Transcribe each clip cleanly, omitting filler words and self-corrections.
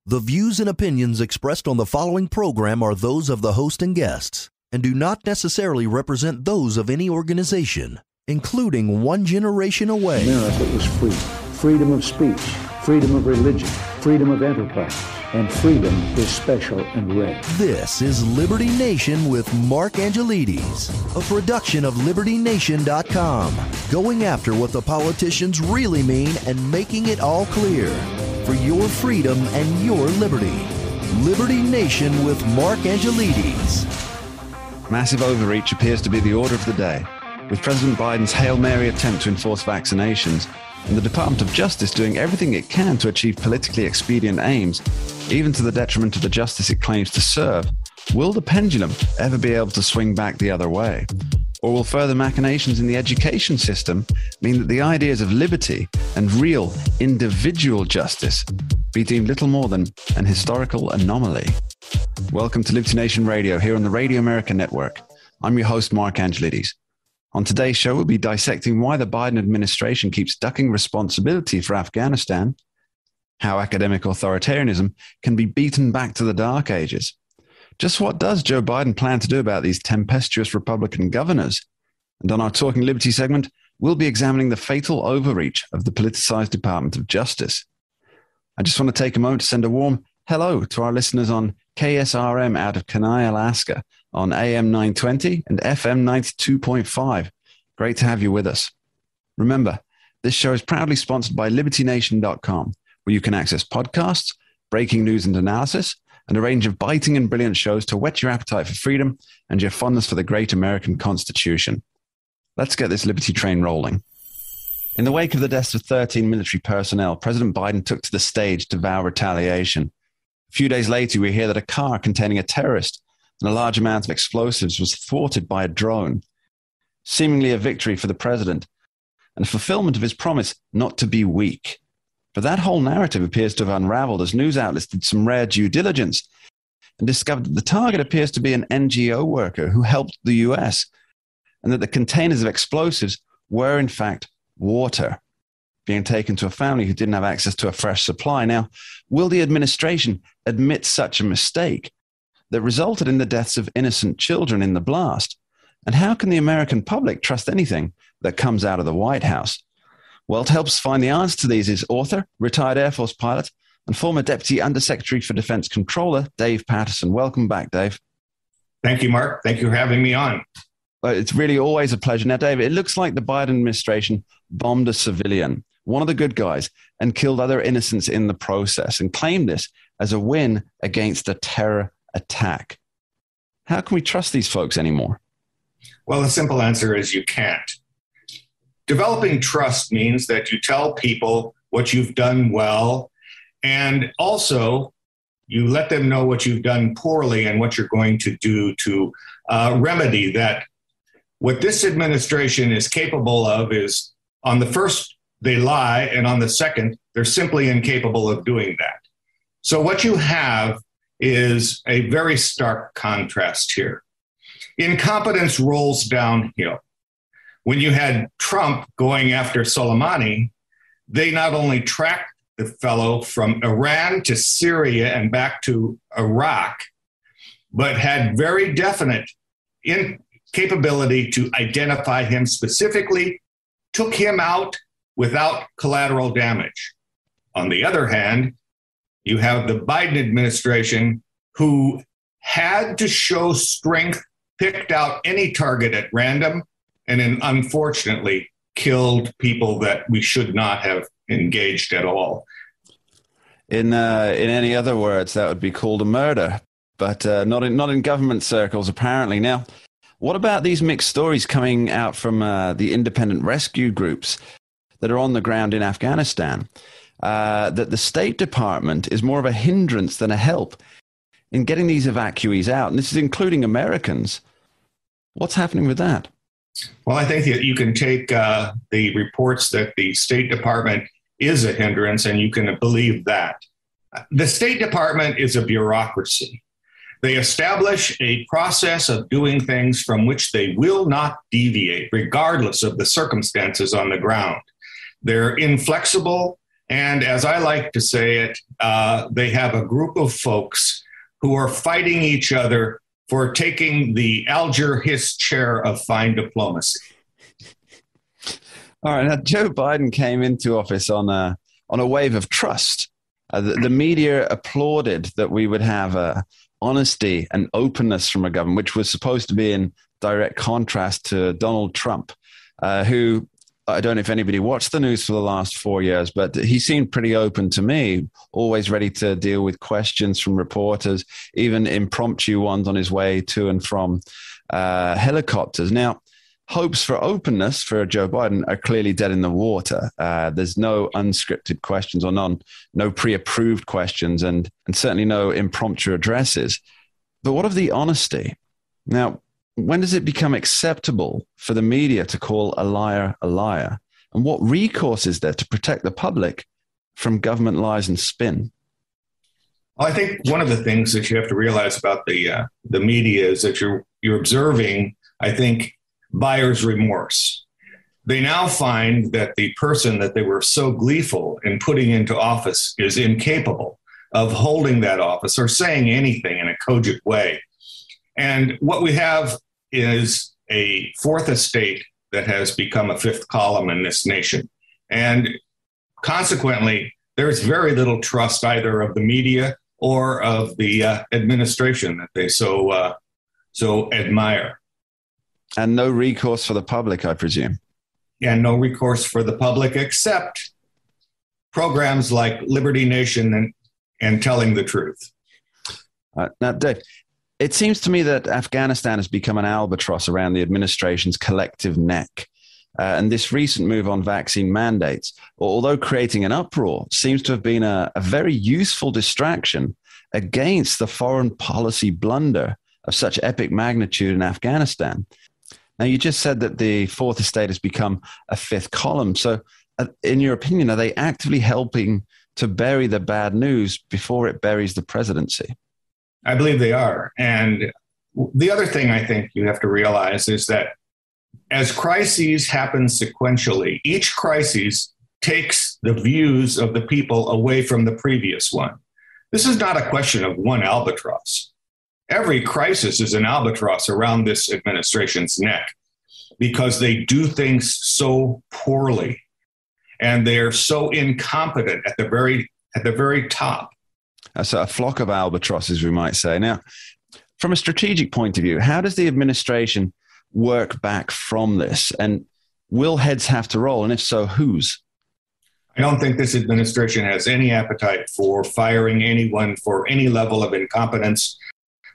The views and opinions expressed on the following program are those of the host and guests and do not necessarily represent those of any organization, including One Generation Away. America is free. Freedom of speech, freedom of religion, freedom of enterprise, and freedom is special and rare. This is Liberty Nation with Mark Angelides, a production of LibertyNation.com, going after what the politicians really mean and making it all clear. For your freedom and your liberty. Liberty Nation with Mark Angelides. Massive overreach appears to be the order of the day, with President Biden's Hail Mary attempt to enforce vaccinations and the Department of Justice doing everything it can to achieve politically expedient aims, even to the detriment of the justice it claims to serve. Will the pendulum ever be able to swing back the other way? Or will further machinations in the education system mean that the ideas of liberty and real individual justice be deemed little more than an historical anomaly? Welcome to Liberty Nation Radio here on the Radio America Network. I'm your host, Mark Angelides. On today's show, we'll be dissecting why the Biden administration keeps ducking responsibility for Afghanistan, how academic authoritarianism can be beaten back to the dark ages. Just what does Joe Biden plan to do about these tempestuous Republican governors? And on our Talking Liberty segment, we'll be examining the fatal overreach of the politicized Department of Justice. I just want to take a moment to send a warm hello to our listeners on KSRM out of Kenai, Alaska, on AM 920 and FM 92.5. Great to have you with us. Remember, this show is proudly sponsored by LibertyNation.com, where you can access podcasts, breaking news and analysis, and a range of biting and brilliant shows to whet your appetite for freedom and your fondness for the great American Constitution. Let's get this liberty train rolling. In the wake of the deaths of 13 military personnel, President Biden took to the stage to vow retaliation. A few days later, we hear that a car containing a terrorist and a large amount of explosives was thwarted by a drone, seemingly a victory for the president and a fulfillment of his promise not to be weak. But that whole narrative appears to have unraveled as news outlets did some rare due diligence and discovered that the target appears to be an NGO worker who helped the US, and that the containers of explosives were in fact water being taken to a family who didn't have access to a fresh supply. Now, will the administration admit such a mistake that resulted in the deaths of innocent children in the blast? And how can the American public trust anything that comes out of the White House? Well, to help us find the answer to these is author, retired Air Force pilot, and former Deputy Undersecretary for Defense Comptroller, Dave Patterson. Welcome back, Dave. Thank you, Mark. Thank you for having me on. It's really always a pleasure. Now, Dave, it looks like the Biden administration bombed a civilian, one of the good guys, and killed other innocents in the process, and claimed this as a win against a terror attack. How can we trust these folks anymore? Well, the simple answer is you can't. Developing trust means that you tell people what you've done well, and also you let them know what you've done poorly and what you're going to do to remedy that. What this administration is capable of is, on the first, they lie, and on the second, they're simply incapable of doing that. So what you have is a very stark contrast here. Incompetence rolls downhill. When you had Trump going after Soleimani, they not only tracked the fellow from Iran to Syria and back to Iraq, but had very definite capability to identify him specifically, took him out without collateral damage. On the other hand, you have the Biden administration who had to show strength, picked out any target at random, and then unfortunately killed people that we should not have engaged at all. In any other words, that would be called a murder, but not in government circles, apparently. Now, what about these mixed stories coming out from the independent rescue groups that are on the ground in Afghanistan? That the State Department is more of a hindrance than a help in getting these evacuees out, and this is including Americans. What's happening with that? Well, I think that you can take the reports that the State Department is a hindrance, and you can believe that. The State Department is a bureaucracy. They establish a process of doing things from which they will not deviate, regardless of the circumstances on the ground. They're inflexible, And as I like to say it, they have a group of folks who are fighting each other for taking the Alger Hiss chair of fine diplomacy. All right. Now, Joe Biden came into office on a wave of trust. The media applauded that we would have honesty and openness from a government, which was supposed to be in direct contrast to Donald Trump, who, I don't know if anybody watched the news for the last 4 years, but he seemed pretty open to me, always ready to deal with questions from reporters, even impromptu ones on his way to and from helicopters. Now, hopes for openness for Joe Biden are clearly dead in the water. There's no unscripted questions or no pre-approved questions and certainly no impromptu addresses. But what of the honesty? Now, when does it become acceptable for the media to call a liar a liar? And what recourse is there to protect the public from government lies and spin? Well, I think one of the things that you have to realize about the media is that you're observing, I think, buyer's remorse. They now find that the person that they were so gleeful in putting into office is incapable of holding that office or saying anything in a cogent way. And what we have is a fourth estate that has become a fifth column in this nation. And consequently, there's very little trust either of the media or of the administration that they so admire. And no recourse for the public, I presume. And no recourse for the public except programs like Liberty Nation and Telling the Truth. Now, Dave, it seems to me that Afghanistan has become an albatross around the administration's collective neck. And this recent move on vaccine mandates, although creating an uproar, seems to have been a very useful distraction against the foreign policy blunder of such epic magnitude in Afghanistan. Now, you just said that the fourth estate has become a fifth column. So in your opinion, are they actively helping to bury the bad news before it buries the presidency? I believe they are. And the other thing I think you have to realize is that as crises happen sequentially, each crisis takes the views of the people away from the previous one. This is not a question of one albatross. Every crisis is an albatross around this administration's neck because they do things so poorly and they are so incompetent at the very top. So a flock of albatrosses, we might say. Now, from a strategic point of view, how does the administration work back from this? And will heads have to roll? And if so, whose? I don't think this administration has any appetite for firing anyone for any level of incompetence.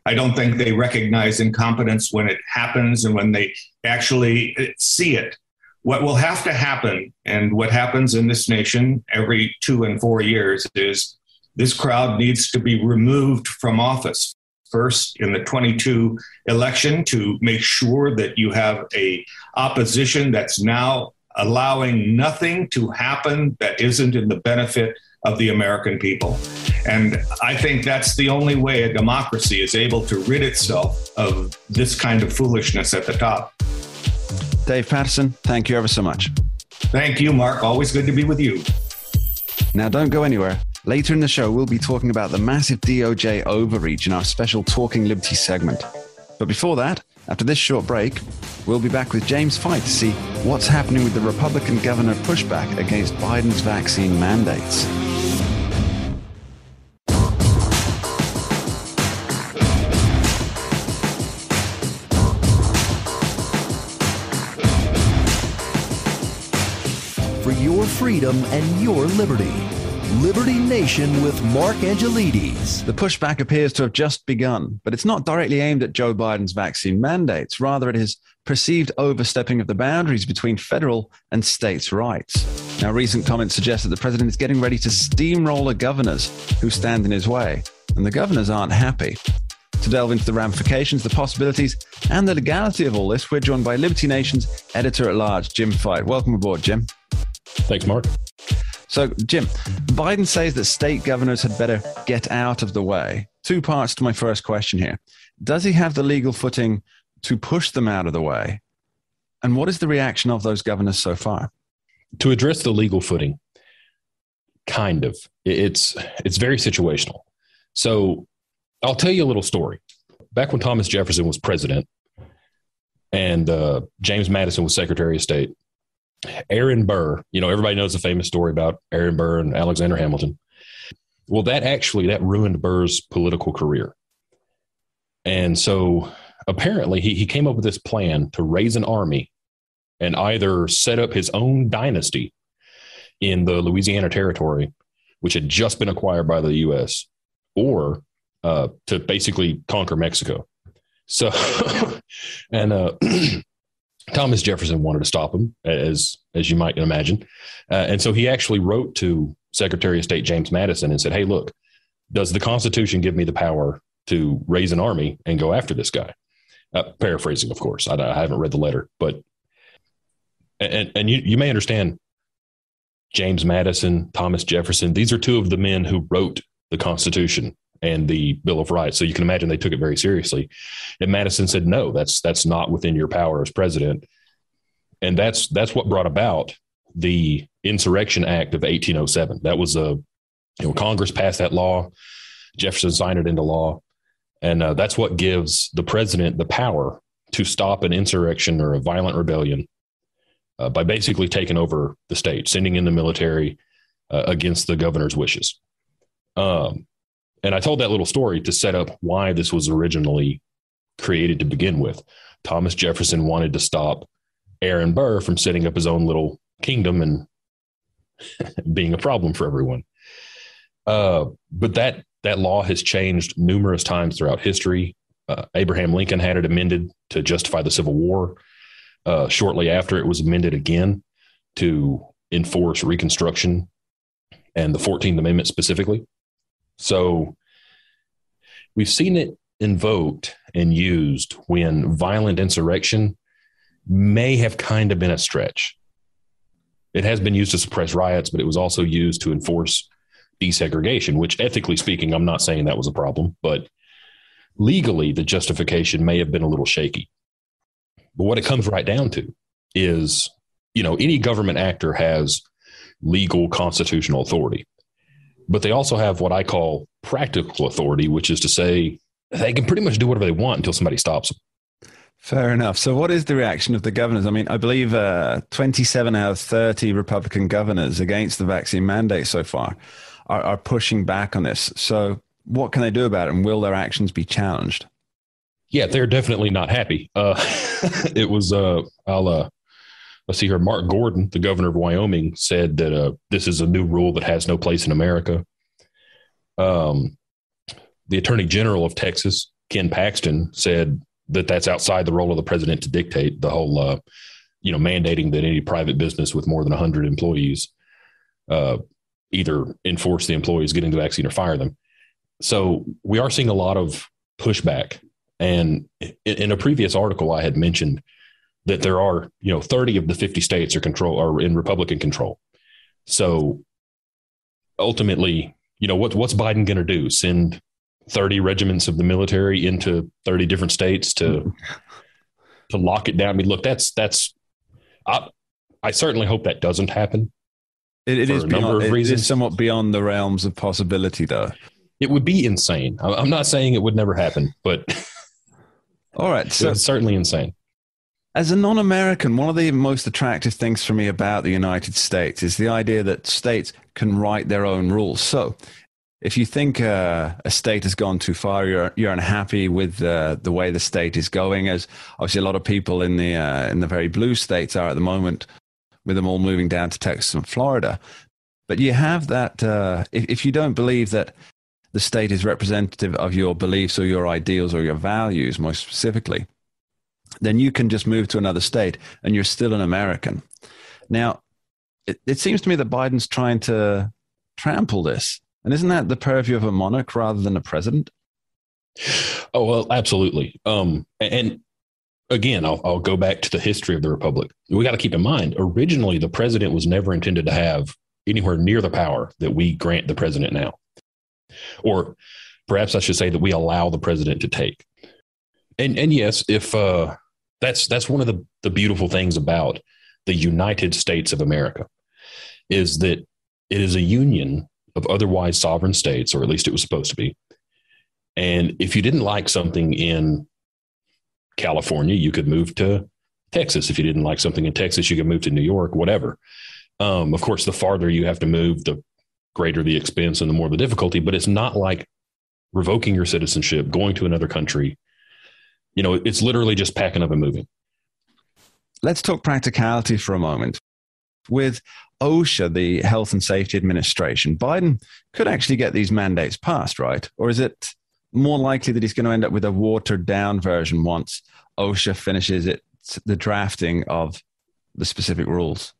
I don't think they recognize incompetence when it happens and when they actually see it. What will have to happen, and what happens in this nation every 2 and 4 years, is this crowd needs to be removed from office. First, in the 22 election, to make sure that you have a opposition that's now allowing nothing to happen that isn't in the benefit of the American people. And I think that's the only way a democracy is able to rid itself of this kind of foolishness at the top. Dave Patterson, thank you ever so much. Thank you, Mark. Always good to be with you. Now, don't go anywhere. Later in the show, we'll be talking about the massive DOJ overreach in our special Talking Liberty segment. But before that, after this short break, we'll be back with James Fite to see what's happening with the Republican governor pushback against Biden's vaccine mandates. For your freedom and your liberty. Liberty Nation with Mark Angelides. The pushback appears to have just begun, but it's not directly aimed at Joe Biden's vaccine mandates. Rather, it is perceived overstepping of the boundaries between federal and states' rights. Now, recent comments suggest that the president is getting ready to steamroll the governors who stand in his way, and the governors aren't happy. To delve into the ramifications, the possibilities, and the legality of all this, we're joined by Liberty Nation's editor-at-large, Jim Fite. Welcome aboard, Jim. Thanks, Mark. So, Jim, Biden says that state governors had better get out of the way. Two parts to my first question here. Does he have the legal footing to push them out of the way? And what is the reaction of those governors so far? To address the legal footing, kind of. It's very situational. So I'll tell you a little story. Back when Thomas Jefferson was president and James Madison was Secretary of State, Aaron Burr, everybody knows the famous story about Aaron Burr and Alexander Hamilton. Well, that ruined Burr's political career. And so apparently he came up with this plan to raise an army and either set up his own dynasty in the Louisiana Territory, which had just been acquired by the U.S., or to basically conquer Mexico. So, and Thomas Jefferson wanted to stop him, as you might imagine. And so he actually wrote to Secretary of State James Madison and said, hey, look, does the Constitution give me the power to raise an army and go after this guy? Paraphrasing, of course. I haven't read the letter, but and you may understand James Madison, Thomas Jefferson. These are two of the men who wrote the Constitution and the Bill of Rights. So you can imagine they took it very seriously. And Madison said, no, that's not within your power as president. And that's what brought about the Insurrection Act of 1807. That was Congress passed that law. Jefferson signed it into law. And that's what gives the president the power to stop an insurrection or a violent rebellion by basically taking over the state, sending in the military against the governor's wishes. And I told that little story to set up why this was originally created to begin with. Thomas Jefferson wanted to stop Aaron Burr from setting up his own little kingdom and being a problem for everyone. But that law has changed numerous times throughout history. Abraham Lincoln had it amended to justify the Civil War. Shortly after, it was amended again to enforce Reconstruction and the 14th Amendment specifically. So we've seen it invoked and used when violent insurrection may have kind of been a stretch. It has been used to suppress riots, but it was also used to enforce desegregation, which ethically speaking, I'm not saying that was a problem, but legally the justification may have been a little shaky. But what it comes right down to is, any government actor has legal constitutional authority, but they also have what I call practical authority, which is to say they can pretty much do whatever they want until somebody stops them. Fair enough. So what is the reaction of the governors? I mean, I believe 27 out of 30 Republican governors against the vaccine mandate so far are pushing back on this. So what can they do about it, and will their actions be challenged? Yeah, they're definitely not happy. It was, let's see here, Mark Gordon, the governor of Wyoming, said that this is a new rule that has no place in America. The Attorney General of Texas, Ken Paxton, said that that's outside the role of the president to dictate the whole, mandating that any private business with more than 100 employees either enforce the employees getting the vaccine or fire them. So we are seeing a lot of pushback. And in a previous article, I had mentioned that there are, 30 of the 50 states are in Republican control. So ultimately, what's Biden going to do? Send 30 regiments of the military into 30 different states to lock it down? I mean, look, I certainly hope that doesn't happen. It is somewhat beyond the realms of possibility, though. It would be insane. I'm not saying it would never happen, but all right, so it's certainly insane. As a non-American, one of the most attractive things for me about the United States is the idea that states can write their own rules. So if you think a state has gone too far, you're unhappy with the way the state is going, as obviously a lot of people in the very blue states are at the moment, with them all moving down to Texas and Florida. But you have that, if you don't believe that the state is representative of your beliefs or your ideals or your values, most specifically, then you can just move to another state and you're still an American. Now, it seems to me that Biden's trying to trample this. And isn't that the purview of a monarch rather than a president? Oh, well, absolutely. And again, I'll go back to the history of the Republic. We got to keep in mind, originally, the president was never intended to have anywhere near the power that we grant the president now. Or perhaps I should say that we allow the president to take. And yes, if that's one of the beautiful things about the United States of America, is that it is a union of otherwise sovereign states, or at least it was supposed to be. And if you didn't like something in California, you could move to Texas. If you didn't like something in Texas, you could move to New York, whatever. Of course, the farther you have to move, the greater the expense and the more the difficulty, but it's not like revoking your citizenship, going to another country. It's literally just packing up and moving. Let's talk practicality for a moment. With OSHA, the Health and Safety Administration, Biden could actually get these mandates passed, right? Or is it more likely that he's going to end up with a watered down version once OSHA finishes the drafting of the specific rules?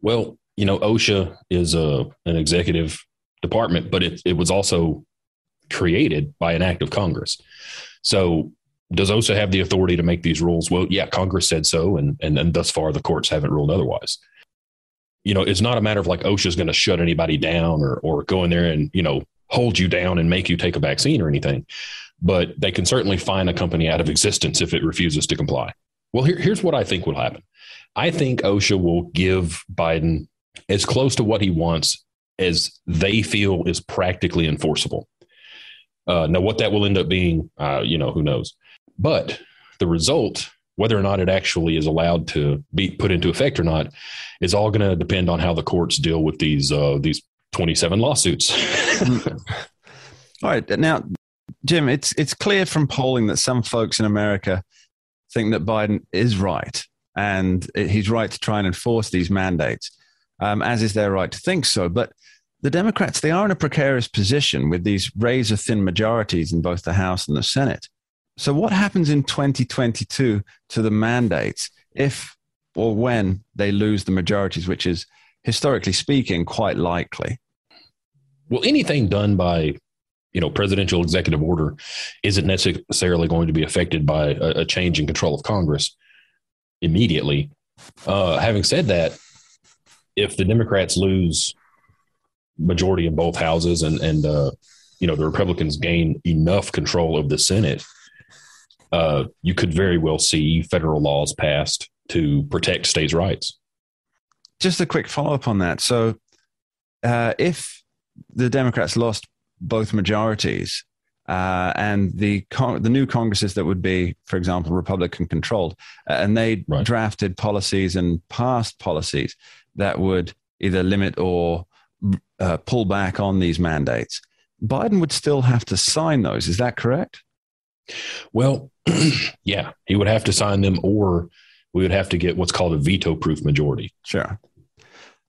Well, OSHA is an executive department, but it was also created by an act of Congress. So does OSHA have the authority to make these rules? Well, yeah, Congress said so, and thus far the courts haven't ruled otherwise. It's not a matter of like OSHA is going to shut anybody down or go in there and, hold you down and make you take a vaccine or anything. But they can certainly fine a company out of existence if it refuses to comply. Well, here's what I think will happen. I think OSHA will give Biden as close to what he wants as they feel is practically enforceable. Now, what that will end up being, who knows? But the result, whether or not it actually is allowed to be put into effect or not, is all going to depend on how the courts deal with these 27 lawsuits. All right. Now, Jim, it's clear from polling that some folks in America think that Biden is right, and he's right to try and enforce these mandates, as is their right to think so. But the Democrats, they are in a precarious position with these razor-thin majorities in both the House and the Senate. So what happens in 2022 to the mandates if or when they lose the majorities, which is, historically speaking, quite likely? Well, anything done by, presidential executive order isn't necessarily going to be affected by a change in control of Congress immediately. Having said that, if the Democrats lose majority in both houses and the Republicans gain enough control of the Senate, you could very well see federal laws passed to protect states' rights. Just a quick follow-up on that. So if the Democrats lost both majorities and the new Congresses that would be, for example, Republican-controlled, and they drafted policies and passed policies that would either limit or pull back on these mandates, Biden would still have to sign those. Is that correct? Well, yeah, he would have to sign them, or we would have to get what's called a veto-proof majority. Sure.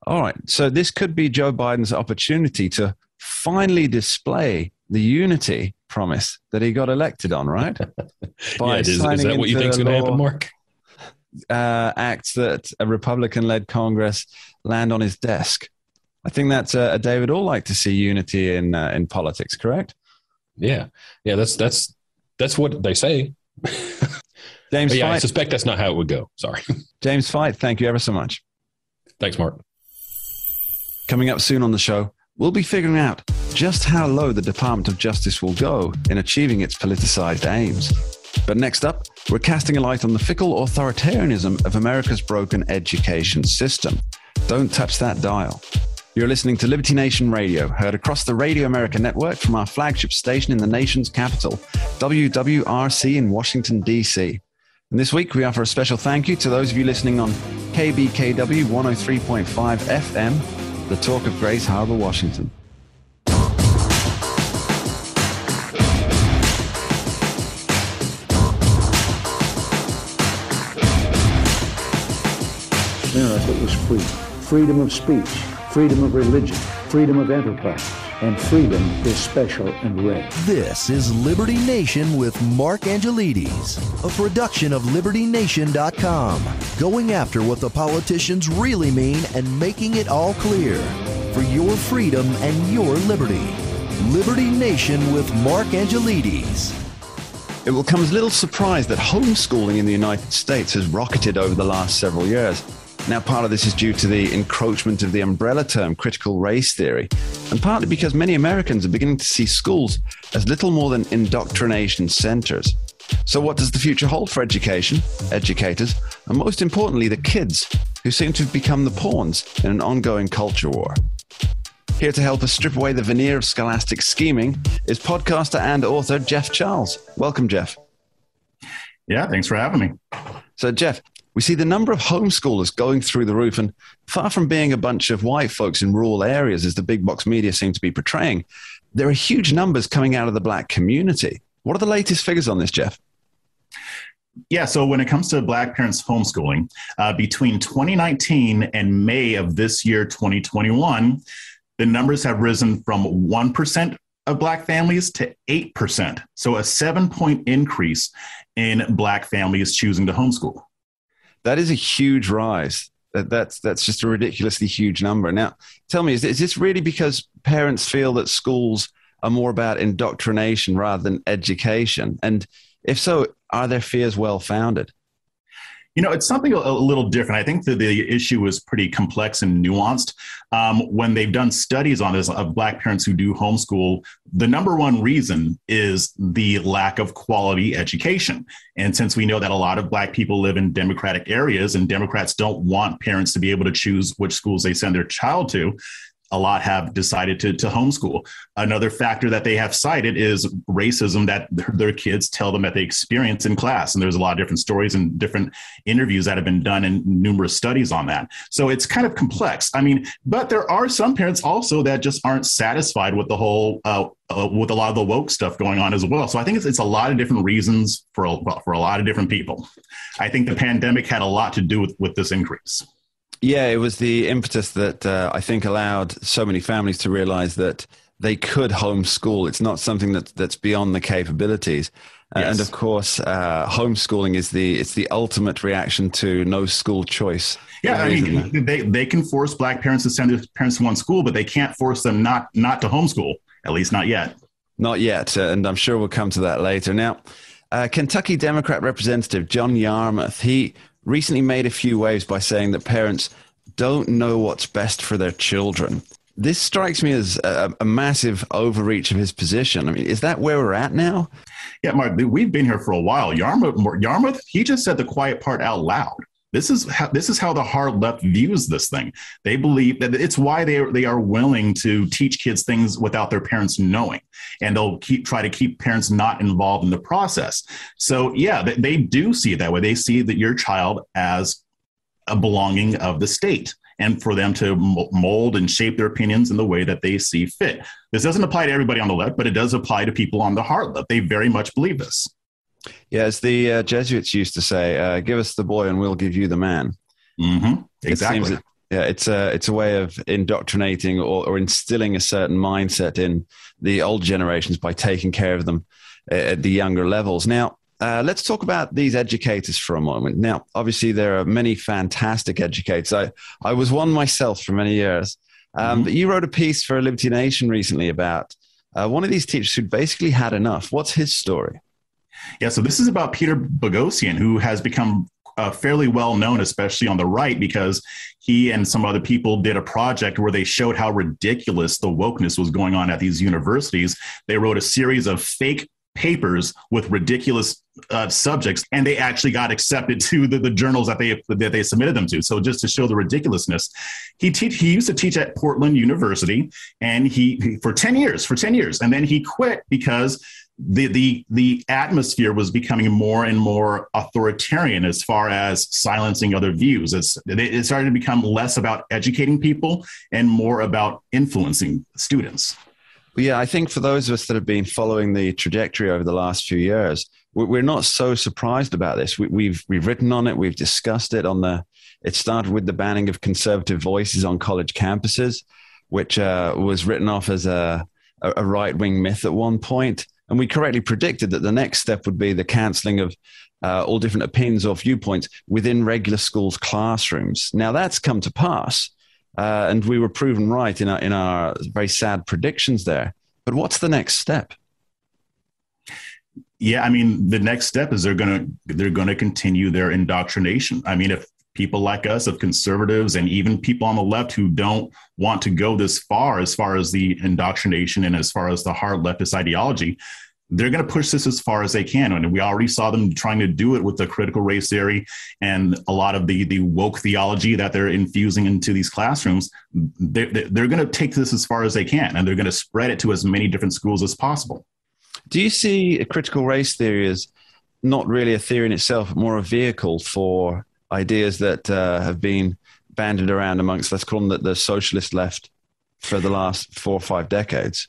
All right. So this could be Joe Biden's opportunity to finally display the unity promise that he got elected on, right? By is that what you think is going to happen, Mark? Acts that a Republican-led Congress land on his desk. I think that's a day we'd all like to see unity in politics, correct? Yeah. That's what they say. James Fite, I suspect that's not how it would go. Sorry. James Fite, thank you ever so much. Thanks, Mark. Coming up soon on the show, we'll be figuring out just how low the Department of Justice will go in achieving its politicized aims. But next up, we're casting a light on the fickle authoritarianism of America's broken education system. Don't touch that dial. You're listening to Liberty Nation Radio, heard across the Radio America network from our flagship station in the nation's capital, WWRC in Washington, D.C. And this week, we offer a special thank you to those of you listening on KBKW 103.5 FM, the talk of Grace Harbor, Washington. America is free. Freedom of speech, freedom of religion, freedom of enterprise, and freedom is special and rare. This is Liberty Nation with Mark Angelides, a production of LibertyNation.com, going after what the politicians really mean and making it all clear for your freedom and your liberty. Liberty Nation with Mark Angelides. It will come as little surprise that homeschooling in the United States has rocketed over the last several years. Now, part of this is due to the encroachment of the umbrella term critical race theory, and partly because many Americans are beginning to see schools as little more than indoctrination centers. So what does the future hold for education, educators, and most importantly, the kids who seem to have become the pawns in an ongoing culture war. Here to help us strip away the veneer of scholastic scheming is podcaster and author Jeff Charles. Welcome, Jeff. Yeah, thanks for having me. So, Jeff, we see the number of homeschoolers going through the roof, and far from being a bunch of white folks in rural areas, as the big box media seem to be portraying, there are huge numbers coming out of the Black community. What are the latest figures on this, Jeff? Yeah, so when it comes to Black parents homeschooling, between 2019 and May of this year, 2021, the numbers have risen from 1% of Black families to 8%. So a 7-point increase in Black families choosing to homeschool. That is a huge rise. That's just a ridiculously huge number. Now, tell me, is this really because parents feel that schools are more about indoctrination rather than education? And if so, are their fears well-founded? You know, it's something a little different. I think that the issue is pretty complex and nuanced. When they've done studies on this of Black parents who do homeschool, the number one reason is the lack of quality education. And since we know that a lot of Black people live in Democratic areas and Democrats don't want parents to be able to choose which schools they send their child to, a lot have decided to homeschool. Another factor that they have cited is racism that their kids tell them that they experience in class. And there's a lot of different stories and different interviews that have been done and numerous studies on that. So it's kind of complex. I mean, but there are some parents also that just aren't satisfied with the whole, with a lot of the woke stuff going on as well. So I think it's a lot of different reasons for a lot of different people. I think the pandemic had a lot to do with this increase. Yeah, it was the impetus that I think allowed so many families to realize that they could homeschool. It's not something that's beyond the capabilities. Yes. And of course, homeschooling is the ultimate reaction to no school choice. Yeah, I mean, they can force Black parents to send their parents to one school, but they can't force them not to homeschool, at least not yet. Not yet, and I'm sure we'll come to that later. Now, Kentucky Democrat Representative John Yarmouth, he recently made a few waves by saying that parents don't know what's best for their children. This strikes me as a massive overreach of his position. I mean, is that where we're at now? Yeah, Mark, we've been here for a while. Yarmouth, he just said the quiet part out loud. This is how the hard left views this thing. They believe that it's why they are willing to teach kids things without their parents knowing, and they'll try to keep parents not involved in the process. So yeah, they do see it that way. They see that your child as a belonging of the state, and for them to mold and shape their opinions in the way that they see fit. This doesn't apply to everybody on the left, but it does apply to people on the hard left. They very much believe this. Yeah, as the Jesuits used to say, give us the boy and we'll give you the man. Mm-hmm. Exactly. It's a way of indoctrinating or instilling a certain mindset in the old generations by taking care of them at the younger levels. Now, let's talk about these educators for a moment. Now, obviously, there are many fantastic educators. I was one myself for many years. But you wrote a piece for Liberty Nation recently about one of these teachers who basically had enough. What's his story? Yeah, so this is about Peter Bogosian, who has become fairly well known, especially on the right, because he and some other people did a project where they showed how ridiculous the wokeness was going on at these universities. They wrote a series of fake papers with ridiculous subjects, and they actually got accepted to the journals that they submitted them to. So just to show the ridiculousness, he used to teach at Portland University, and he for 10 years, and then he quit because the atmosphere was becoming more and more authoritarian as far as silencing other views. It started to become less about educating people and more about influencing students. Yeah, I think for those of us that have been following the trajectory over the last few years, we're not so surprised about this. We've written on it. We've discussed it it started with the banning of conservative voices on college campuses, which was written off as a right-wing myth at one point. And we correctly predicted that the next step would be the cancelling of all different opinions or viewpoints within regular schools' classrooms. Now that's come to pass, and we were proven right in our very sad predictions there. But what's the next step? Yeah, I mean, the next step is they're going to continue their indoctrination. I mean, if people like us, of conservatives, and even people on the left who don't want to go this far as the indoctrination and as far as the hard leftist ideology, they're going to push this as far as they can. And we already saw them trying to do it with the critical race theory and a lot of the woke theology that they're infusing into these classrooms. They're going to take this as far as they can, and they're going to spread it to as many different schools as possible. Do you see a critical race theory as not really a theory in itself, but more a vehicle for ideas that have been bandied around amongst, let's call them the socialist left for the last 4 or 5 decades?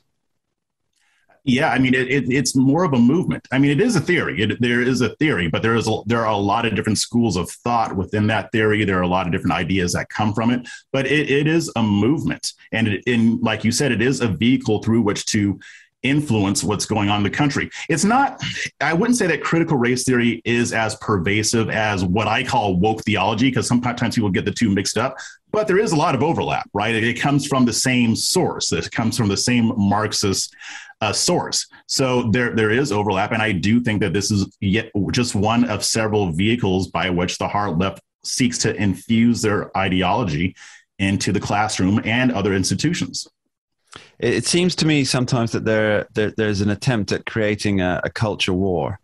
Yeah, I mean, it's more of a movement. I mean, it is a theory. There is a theory, but there are a lot of different schools of thought within that theory. There are a lot of different ideas that come from it, but it is a movement. And like you said, it is a vehicle through which to influence what's going on in the country. It's not, I wouldn't say that critical race theory is as pervasive as what I call woke theology, because sometimes people get the two mixed up, but there is a lot of overlap, right? It comes from the same source. It comes from the same Marxist source. So there is overlap. And I do think that this is yet just one of several vehicles by which the hard left seeks to infuse their ideology into the classroom and other institutions. It seems to me sometimes that there's an attempt at creating a culture war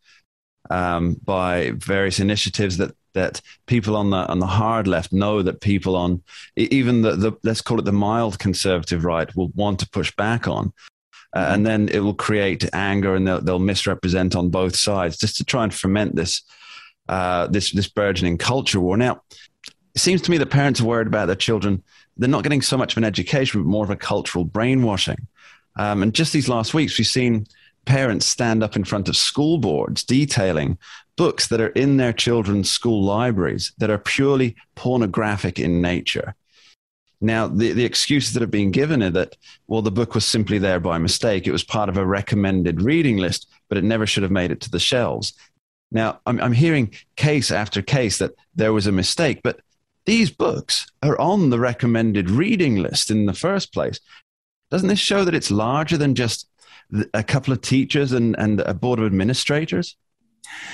by various initiatives that people on the hard left know that people on even the let's call it the mild conservative right will want to push back on. And then it will create anger, and they'll misrepresent on both sides just to try and ferment this burgeoning culture war. Now, it seems to me that parents are worried about their children. They're not getting so much of an education, but more of a cultural brainwashing. And just these last weeks, we've seen parents stand up in front of school boards detailing books that are in their children's school libraries that are purely pornographic in nature. Now, the excuses that have been given are that, well, the book was simply there by mistake. It was part of a recommended reading list, but it never should have made it to the shelves. Now, I'm hearing case after case that there was a mistake, but these books are on the recommended reading list in the first place. Doesn't this show that it's larger than just a couple of teachers and a board of administrators?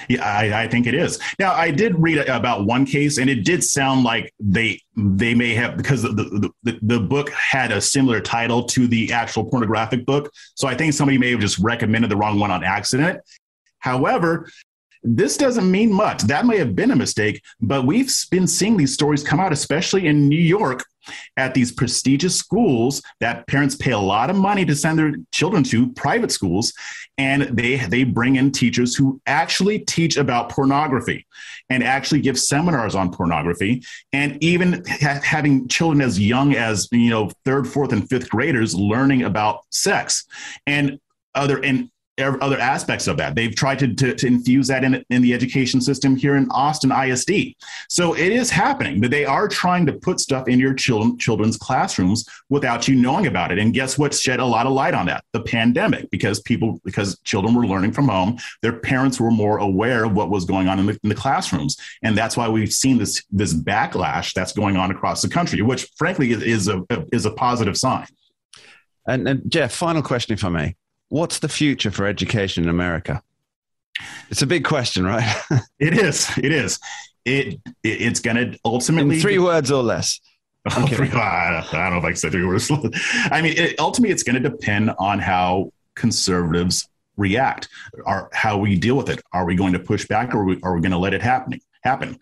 Yeah, I think it is. Now, I did read about one case, and it did sound like they may have, because the book had a similar title to the actual pornographic book. So I think somebody may have just recommended the wrong one on accident. However, this doesn't mean much. That may have been a mistake, but we've been seeing these stories come out, especially in New York, at these prestigious schools that parents pay a lot of money to send their children to, private schools, and they bring in teachers who actually teach about pornography and actually give seminars on pornography, and even having children as young as, third, fourth, and fifth graders learning about sex and other aspects of that. They've tried to infuse that in the education system here in Austin ISD. So it is happening, but they are trying to put stuff in your children's classrooms without you knowing about it. And guess what shed a lot of light on that? The pandemic, because children were learning from home, their parents were more aware of what was going on in the classrooms. And that's why we've seen this backlash that's going on across the country, which frankly is a positive sign. And Jeff, final question, if I may. What's the future for education in America? It's a big question, right? It is. It's going to ultimately... In 3 words or less. I don't know if I can say 3 words. I mean, ultimately, it's going to depend on how conservatives react, or how we deal with it. Are we going to push back, or are we going to let it happen?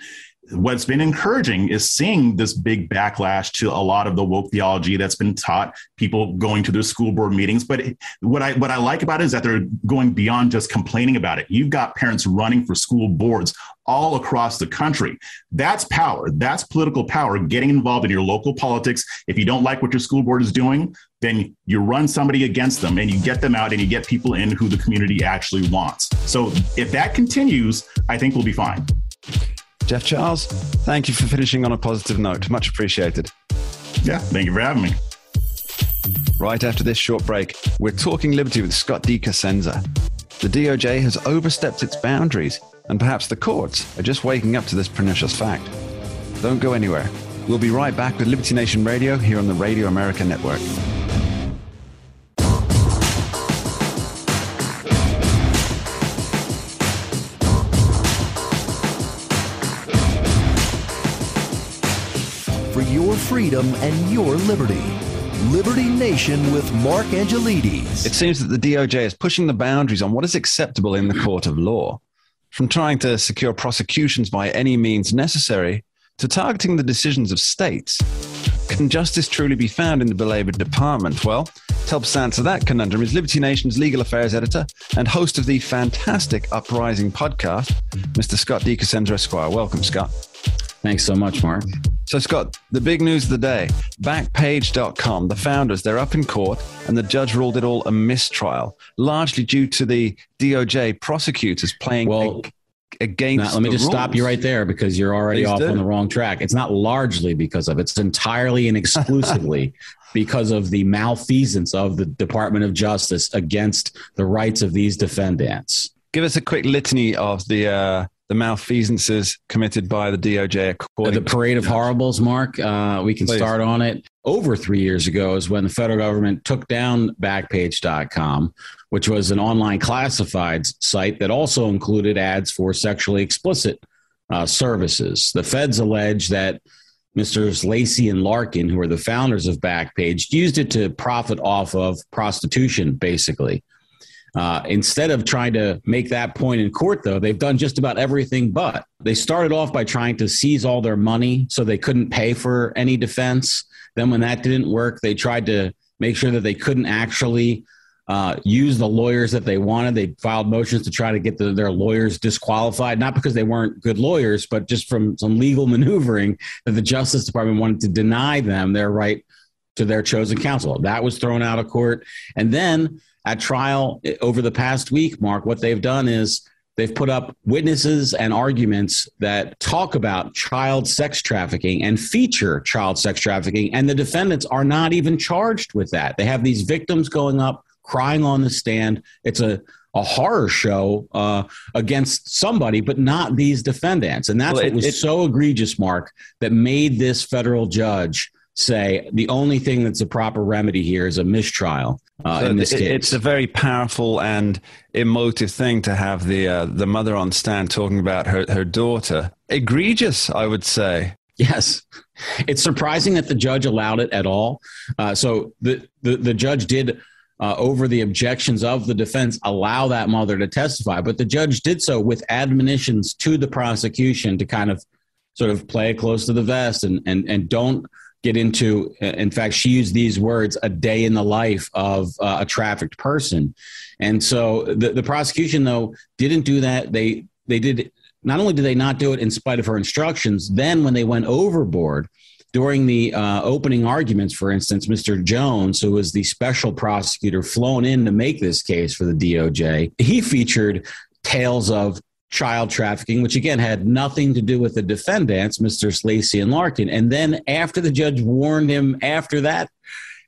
What's been encouraging is seeing this big backlash to a lot of the woke theology that's been taught, people going to their school board meetings. But what I like about it is that they're going beyond just complaining about it. You've got parents running for school boards all across the country. That's power. That's political power, getting involved in your local politics. If you don't like what your school board is doing, then you run somebody against them and you get them out and you get people in who the community actually wants. So if that continues, I think we'll be fine. Jeff Charles, thank you for finishing on a positive note. Much appreciated. Yeah, thank you for having me. Right after this short break, we're talking liberty with Scott D. Cosenza. The DOJ has overstepped its boundaries, and perhaps the courts are just waking up to this pernicious fact. Don't go anywhere. We'll be right back with Liberty Nation Radio here on the Radio America Network. For your freedom and your liberty. Liberty Nation with Mark Angelides. It seems that the DOJ is pushing the boundaries on what is acceptable in the court of law, from trying to secure prosecutions by any means necessary to targeting the decisions of states. Can justice truly be found in the belabored department? Well, to help us answer that conundrum is Liberty Nation's legal affairs editor and host of the fantastic Uprising podcast, Mr. Scott D. Cosenza Esquire. Welcome, Scott. Thanks so much, Mark. So, Scott, the big news of the day, Backpage.com, the founders, they're up in court and the judge ruled it all a mistrial, largely due to the DOJ prosecutors playing against now, let me just rules. stop you right there because you're already on the wrong track. It's not largely because of it. It's entirely and exclusively because of the malfeasance of the Department of Justice against the rights of these defendants. Give us a quick litany of the malfeasances committed by the DOJ. The parade of horribles, Mark. We can start on it. Over 3 years ago is when the federal government took down Backpage.com, which was an online classifieds site that also included ads for sexually explicit services. The feds allege that Mr. Lacey and Larkin, who are the founders of Backpage, used it to profit off of prostitution, basically. Instead of trying to make that point in court, though, they've done just about everything but. They started off by trying to seize all their money so they couldn't pay for any defense. Then when that didn't work, they tried to make sure that they couldn't actually use the lawyers that they wanted. They filed motions to try to get their lawyers disqualified, not because they weren't good lawyers, but just from some legal maneuvering that the Justice Department wanted to deny them their right to their chosen counsel. That was thrown out of court. And then at trial over the past week, Mark, what they've done is they've put up witnesses and arguments that talk about child sex trafficking and feature child sex trafficking. And the defendants are not even charged with that. They have these victims going up, crying on the stand. It's a horror show against somebody, but not these defendants. And that's what was so egregious, Mark, that made this federal judge say the only thing that's a proper remedy here is a mistrial in this case. It's a very powerful and emotive thing to have the mother on stand talking about her daughter. Egregious, I would say. Yes. It's surprising that the judge allowed it at all. So the judge did, over the objections of the defense, allow that mother to testify. But the judge did so with admonitions to the prosecution to kind of sort of play it close to the vest and don't get into, in fact, she used these words, a day in the life of a trafficked person. And so the prosecution, though, didn't do that. They did, not only did they not do it in spite of her instructions, then when they went overboard during the opening arguments, for instance, Mr. Jones, who was the special prosecutor flown in to make this case for the DOJ, he featured tales of child trafficking, which again had nothing to do with the defendants, Mr. Lacey and Larkin. And then after the judge warned him after that,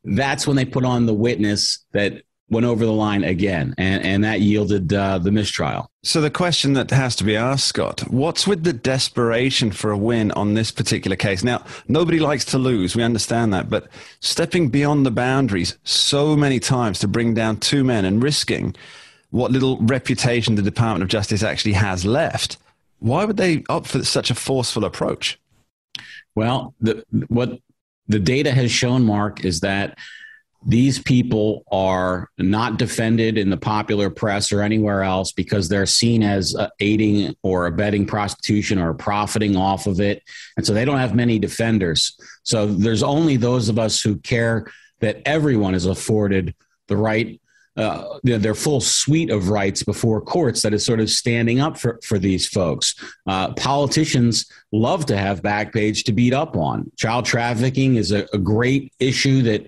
that's when they put on the witness that went over the line again. And that yielded the mistrial. So the question that has to be asked, Scott, what's with the desperation for a win on this particular case? Now, nobody likes to lose. We understand that. But stepping beyond the boundaries so many times to bring down two men and risking what little reputation the Department of Justice actually has left, why would they opt for such a forceful approach? Well, what the data has shown, Mark, is that these people are not defended in the popular press or anywhere else because they're seen as aiding or abetting prostitution or profiting off of it. And so they don't have many defenders. So there's only those of us who care that everyone is afforded the right, their full suite of rights before courts that is sort of standing up for these folks. Politicians love to have Backpage to beat up on. Child trafficking is a great issue that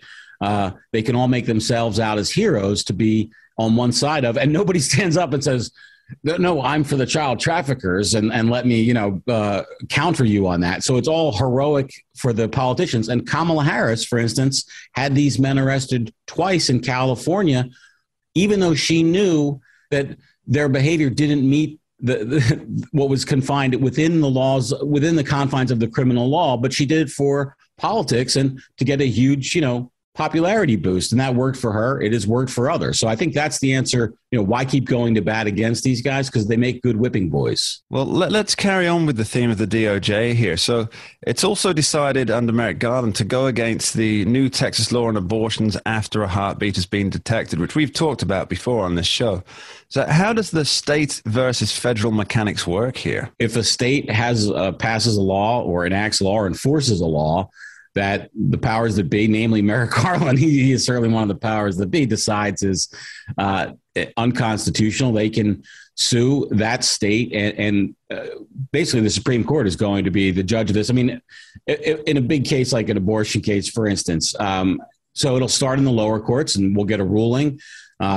they can all make themselves out as heroes to be on one side of, and nobody stands up and says, no, I'm for the child traffickers and let me, counter you on that. So it's all heroic for the politicians. And Kamala Harris, for instance, had these men arrested twice in California, even though she knew that their behavior didn't meet what was confined within the laws, within the confines of the criminal law, but she did it for politics and to get a huge, popularity boost, and that worked for her. It has worked for others. So I think that's the answer. Why keep going to bat against these guys? Because they make good whipping boys. Well, let's carry on with the theme of the DOJ here. So it's also decided under Merrick Garland to go against the new Texas law on abortions after a heartbeat has been detected, which we've talked about before on this show. So how does the state versus federal mechanics work here? If a state passes a law or enacts a law or enforces a law, that the powers that be, namely Merrick Garland, he is certainly one of the powers that be, decides is unconstitutional, they can sue that state, and basically the Supreme Court is going to be the judge of this. I mean, in a big case like an abortion case, for instance, so it'll start in the lower courts and we'll get a ruling.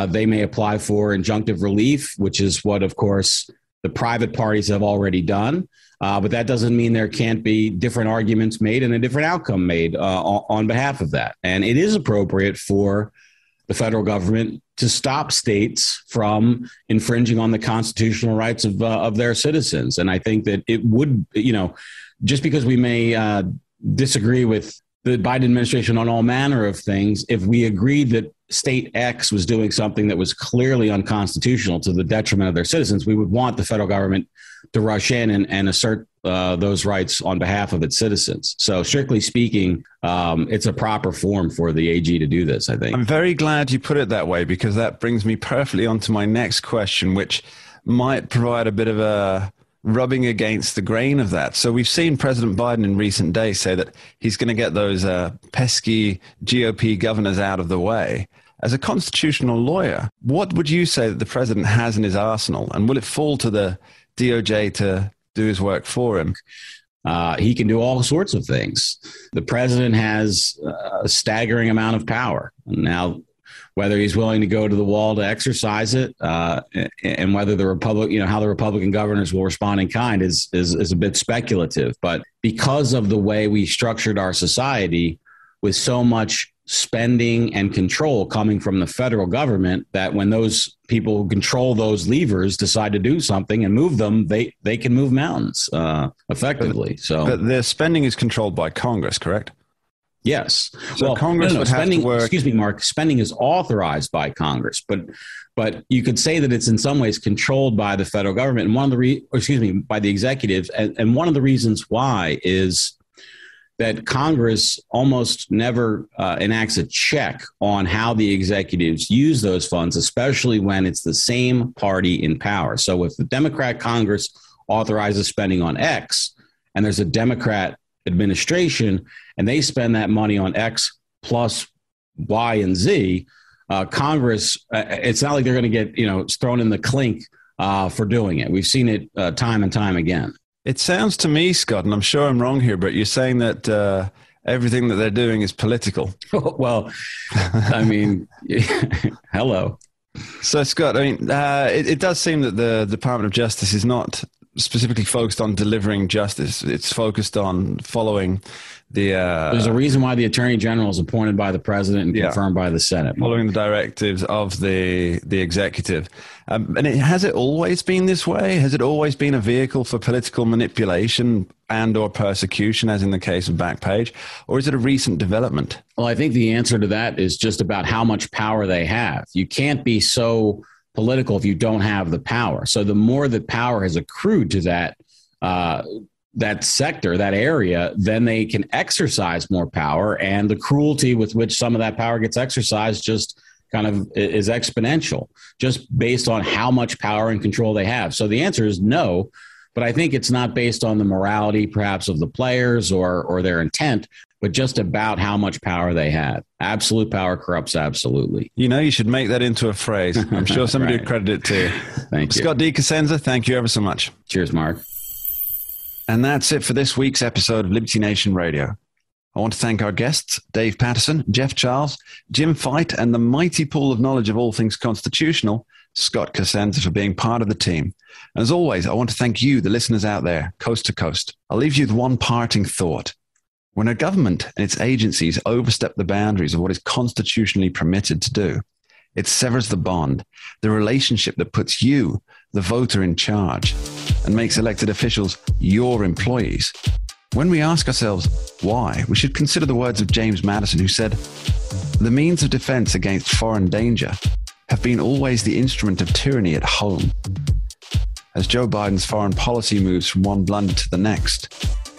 They may apply for injunctive relief, which is what, of course, the private parties have already done. But that doesn't mean there can't be different arguments made and a different outcome made on behalf of that. And it is appropriate for the federal government to stop states from infringing on the constitutional rights of their citizens. And I think that it would, just because we may disagree with the Biden administration on all manner of things, if we agreed that state X was doing something that was clearly unconstitutional to the detriment of their citizens, we would want the federal government to rush in and assert those rights on behalf of its citizens. So strictly speaking, it's a proper form for the AG to do this, I think. I'm very glad you put it that way, because that brings me perfectly onto my next question, which might provide a bit of a rubbing against the grain of that. So we've seen President Biden in recent days say that he's going to get those pesky GOP governors out of the way. As a constitutional lawyer, what would you say that the president has in his arsenal, and will it fall to the DOJ to do his work for him? He can do all sorts of things. The president has a staggering amount of power. Now, whether he's willing to go to the wall to exercise it, and whether how the Republican governors will respond in kind is a bit speculative. But because of the way we structured our society, with so much spending and control coming from the federal government, that when those people who control those levers decide to do something and move them, they can move mountains effectively. But the spending is controlled by Congress, correct? Yes. So Congress would have to work. Excuse me, Mark. Spending is authorized by Congress, but you could say that it's in some ways controlled by the federal government, and by the executive. And one of the reasons why is that Congress almost never enacts a check on how the executives use those funds, especially when it's the same party in power. So if the Democrat Congress authorizes spending on X, and there's a Democrat administration, and they spend that money on X plus Y and Z, Congress, it's not like they're going to get thrown in the clink for doing it. We've seen it time and time again. It sounds to me, Scott, and I'm sure I'm wrong here, but you're saying that everything that they're doing is political. Well, I mean, hello. So, Scott, I mean, it does seem that the Department of Justice is not specifically focused on delivering justice. It's focused on following the... There's a reason why the Attorney General is appointed by the President and confirmed by the Senate. Following the directives of the executive. And has it always been this way? Has it always been a vehicle for political manipulation and or persecution, as in the case of Backpage? Or is it a recent development? Well, I think the answer to that is just about how much power they have. You can't be so political if you don't have the power. So the more that power has accrued to that sector, that area, then they can exercise more power, and the cruelty with which some of that power gets exercised just kind of is exponential, just based on how much power and control they have. So the answer is no, but I think it's not based on the morality perhaps of the players or their intent, but just about how much power they have. Absolute power corrupts absolutely. You should make that into a phrase. I'm sure somebody would credit it to you. Thank you. Scott D. Cosenza, thank you ever so much. Cheers, Mark. And that's it for this week's episode of Liberty Nation Radio. I want to thank our guests, Dave Patterson, Jeff Charles, Jim Fite, and the mighty pool of knowledge of all things constitutional, Scott Cosenza, for being part of the team. And as always, I want to thank you, the listeners out there, coast to coast. I'll leave you with one parting thought. When a government and its agencies overstep the boundaries of what is constitutionally permitted to do, it severs the bond, the relationship that puts you, the voter, in charge and makes elected officials your employees. When we ask ourselves why, we should consider the words of James Madison, who said, The means of defense against foreign danger have been always the instrument of tyranny at home. As Joe Biden's foreign policy moves from one blunder to the next,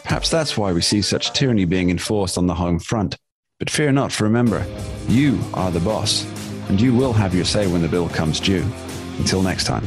perhaps that's why we see such tyranny being enforced on the home front. But fear not, for remember, you are the boss, and you will have your say when the bill comes due. Until next time.